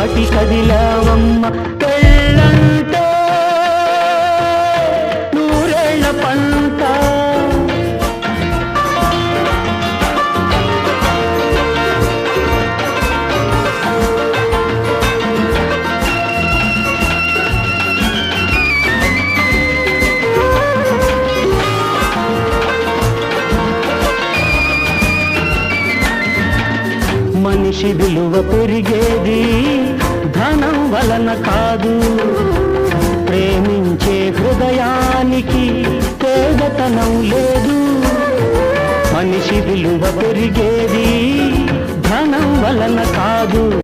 దాటి కదిలావమ్మ పెళ్ళంటే నూరేళ్ల పంట. మనిషి విలువ పెరిగేది ధనం వలన కాదు, ప్రేమించే హృదయానికి పేదతనం లేదు. మనిషి విలువ పెరిగేది ధనం వలన కాదు.